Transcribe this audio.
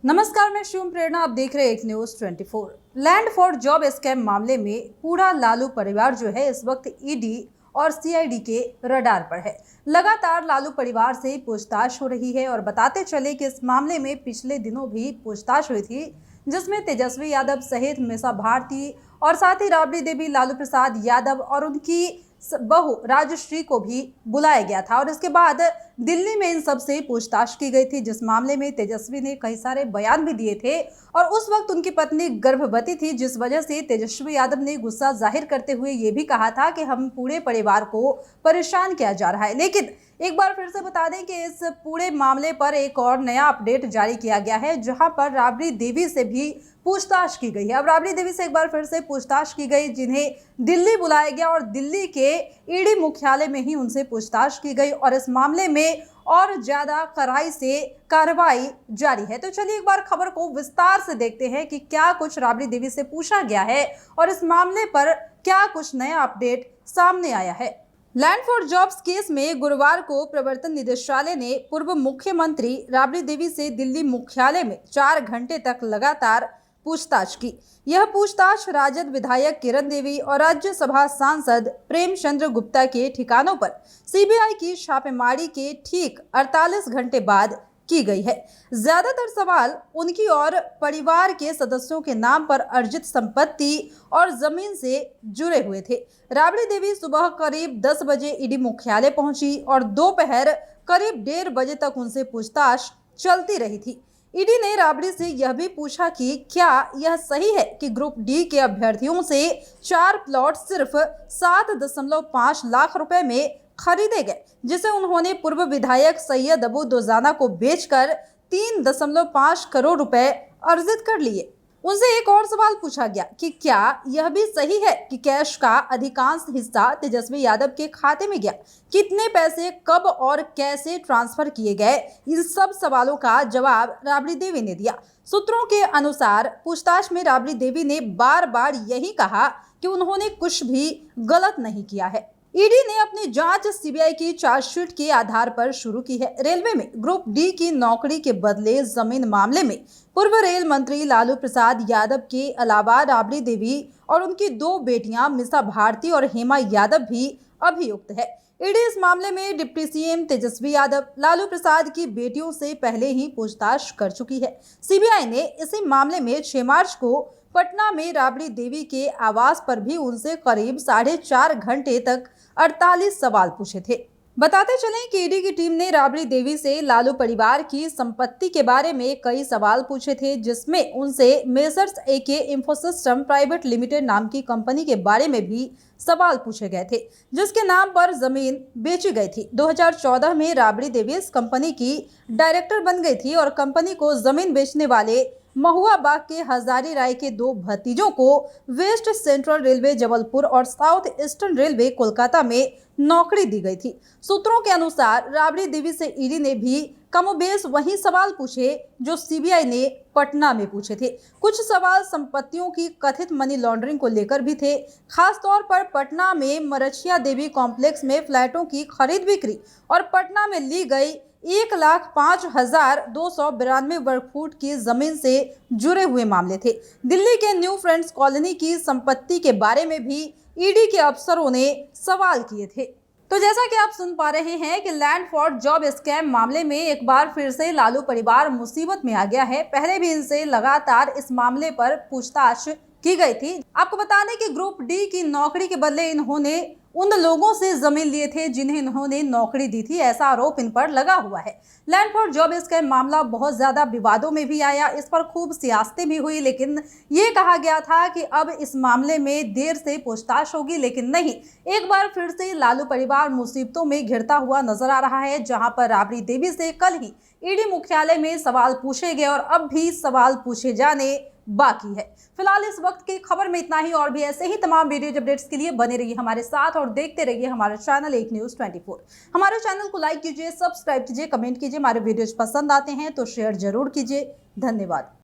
नमस्कार, मैं शिवम प्रेरणा। आप देख रहे हैं एक news 24। Land for job scam मामले में पूरा लालू परिवार जो है इस वक्त ईडी और सीआईडी के रडार पर है। लगातार लालू परिवार से पूछताछ हो रही है और बताते चले कि इस मामले में पिछले दिनों भी पूछताछ हुई थी, जिसमें तेजस्वी यादव सहित मीसा भारती और साथ ही राबड़ी देवी, लालू प्रसाद यादव और उनकी बहू राजश्री को भी बुलाया गया था। और इसके बाद दिल्ली में इन सब से पूछताछ की गई थी, जिस मामले में तेजस्वी ने कई सारे बयान भी दिए थे और उस वक्त उनकी पत्नी गर्भवती थी, जिस वजह से तेजस्वी यादव ने गुस्सा जाहिर करते हुए ये भी कहा था कि हम पूरे परिवार को परेशान किया जा रहा है। लेकिन एक बार फिर से बता दें कि इस पूरे मामले पर एक और नया अपडेट जारी किया गया है, जहां पर राबड़ी देवी से भी पूछताछ की गई है। अब राबड़ी देवी से एक बार फिर से पूछताछ की गई, जिन्हें दिल्ली बुलाया गया और दिल्ली के ईडी मुख्यालय में ही उनसे पूछताछ की गई और इस मामले में और ज्यादा कड़ाई से कार्रवाई जारी है। तो चलिए एक बार खबर को विस्तार से देखते हैं कि क्या कुछ राबड़ी देवी से पूछा गया है और इस मामले पर क्या कुछ नया अपडेट सामने आया है। लैंड फॉर जॉब्स केस में गुरुवार को प्रवर्तन निदेशालय ने पूर्व मुख्यमंत्री राबड़ी देवी से दिल्ली मुख्यालय में 4 घंटे तक लगातार पूछताछ की। यह पूछताछ राजद विधायक किरण देवी और राज्यसभा सांसद प्रेमचंद्र गुप्ता के ठिकानों पर सीबीआई की छापेमारी के ठीक 48 घंटे बाद की गई है। ज्यादातर सवाल उनकी और परिवार के सदस्यों के नाम पर अर्जित संपत्ति और जमीन से जुड़े हुए थे। राबड़ी देवी सुबह करीब 10 बजे ईडी मुख्यालय पहुंची और दोपहर करीब 1:30 बजे तक उनसे पूछताछ चलती रही थी। ईडी ने राबड़ी से यह भी पूछा कि क्या यह सही है कि ग्रुप डी के अभ्यर्थियों से 4 प्लॉट सिर्फ 7.5 लाख रुपए में खरीदे गए, जिसे उन्होंने पूर्व विधायक सैयद अबू दोजाना को बेचकर 3.5 करोड़ रुपए अर्जित कर लिए। उनसे एक और सवाल पूछा गया कि क्या यह भी सही है कि कैश का अधिकांश हिस्सा तेजस्वी यादव के खाते में गया, कितने पैसे कब और कैसे ट्रांसफर किए गए। इन सब सवालों का जवाब राबड़ी देवी ने दिया। सूत्रों के अनुसार पूछताछ में राबड़ी देवी ने बार बार यही कहा कि उन्होंने कुछ भी गलत नहीं किया है। ईडी ने अपनी जांच सीबीआई की चार्जशीट के आधार पर शुरू की है। रेलवे में ग्रुप डी की नौकरी के बदले जमीन मामले में पूर्व रेल मंत्री लालू प्रसाद यादव के अलावा राबड़ी देवी और उनकी 2 बेटियां मीसा भारती और हेमा यादव भी अभियुक्त है। ईडी इस मामले में डिप्टी सीएम तेजस्वी यादव, लालू प्रसाद की बेटियों से पहले ही पूछताछ कर चुकी है। सीबीआई ने इसी मामले में 6 मार्च को पटना में राबड़ी देवी के आवास पर भी उनसे करीब 4.5 घंटे तक 48 सवाल पूछे थे। बताते चलें कि ईडी की टीम ने राबड़ी देवी से लालू परिवार की संपत्ति के बारे में कई सवाल पूछे थे, जिसमें उनसे मेसर्स एके इंफोसिस्टम प्राइवेट लिमिटेड नाम की कंपनी के बारे में भी सवाल पूछे गए थे, जिसके नाम पर जमीन बेची गई थी। 2014 में राबड़ी देवी इस कंपनी की डायरेक्टर बन गई थी और कंपनी को जमीन बेचने वाले महुआ बाग के हजारी राय के 2 भतीजों को वेस्ट सेंट्रल रेलवे जबलपुर और साउथ ईस्टर्न रेलवे कोलकाता में नौकरी दी गई थी। सूत्रों के अनुसार राबड़ी देवी से ईडी ने भी कमोबेश वही सवाल पूछे जो सीबीआई ने पटना में पूछे थे। कुछ सवाल संपत्तियों की कथित मनी लॉन्ड्रिंग को लेकर भी थे, खासतौर पर पटना में मरछिया देवी कॉम्प्लेक्स में फ्लैटों की खरीद बिक्री और पटना में ली गई 1,05,292 वर्ग फुट की जमीन से जुड़े हुए मामले थे। दिल्ली के न्यू फ्रेंड्स कॉलोनी की संपत्ति के बारे में भी ईडी के अफसरों ने सवाल किए थे। तो जैसा कि आप सुन पा रहे हैं कि लैंड फॉर जॉब स्कैम मामले में एक बार फिर से लालू परिवार मुसीबत में आ गया है। पहले भी इनसे लगातार इस मामले पर पूछताछ की गई थी। आपको बता दें कि ग्रुप डी की नौकरी के बदले इन्होंने उन लोगों से जमीन लिए थे जिन्हें इन्होंने नौकरी दी थी, ऐसा आरोप इन पर लगा हुआ है। लैंड फॉर जॉब स्कैम मामला बहुत ज्यादा विवादों में भी आया, इस पर खूब सियासतें भी हुई, लेकिन ये कहा गया था कि अब इस मामले में देर से पूछताछ होगी, लेकिन नहीं, एक बार फिर से लालू परिवार मुसीबतों में घिरता हुआ नजर आ रहा है। जहां पर राबड़ी देवी से कल ही ईडी मुख्यालय में सवाल पूछे गए और अब भी सवाल पूछे जाने बाकी है। फिलहाल इस वक्त की खबर में इतना ही। और भी ऐसे ही तमाम वीडियो अपडेट्स के लिए बने रहिए हमारे साथ और देखते रहिए हमारा चैनल एक न्यूज 24। हमारे चैनल को लाइक कीजिए, सब्सक्राइब कीजिए, कमेंट कीजिए। हमारे वीडियोज पसंद आते हैं तो शेयर जरूर कीजिए। धन्यवाद।